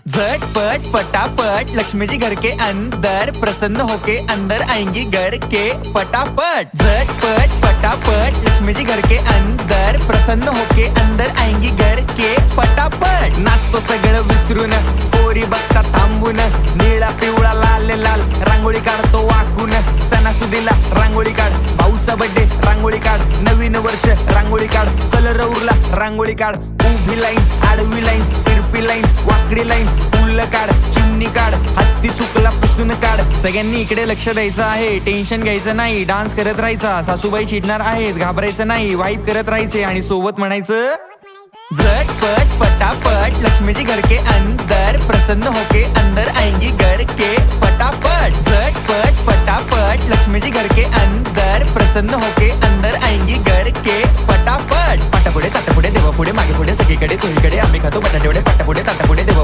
झटपट पटापट लक्ष्मी जी घर के अंदर प्रसन्न होके अंदर आएंगी घर के पटापट। झटपट पटापट लक्ष्मी जी घर के अंदर प्रसन्न होके अंदर आएंगी घर के पटापट। नाचतो सगळं विसरून पोरी बघता थांबून निळा पिवळा लाल लाल रांगोळी काढतो वाकून। सणासुदीला रांगोळी काढ, भाऊचा बर्थडे रांगोळी काढ, नवीन वर्ष रांगोळी काढ, कलर उरला रांगोळी काढ, उभी लाईन आडवी लाईन तिरपी लाईन वाकडी लाईन फुल काढ, चिमणी काढ, हत्ती चुकला पुसून काढ। सगळ्यांनी इकडे लक्ष द्यायचं आहे, टेन्शन घ्यायचं नाही, डान्स करत राहायचा। सासूबाई चिडणार आहेत, घाबरायचं नाही, वाईप करत राहायचे आणि सोबत म्हणायचं झटपट पटापट लक्ष्मी जी घर के अंदर प्रसन्न होके अंदर आएंगी घर के पटापट। झटपट पटापट लक्ष्मी जी घर के अंदर प्रसन्न होके अंदर आएंगी घर के पटापट। पाटापुढे ताटापुढे देवापुढे मागे पुढे सगळीकडे चोहीकडे आम्ही खातो बटाटेवडे पाटापुढे ताटापुढे देवा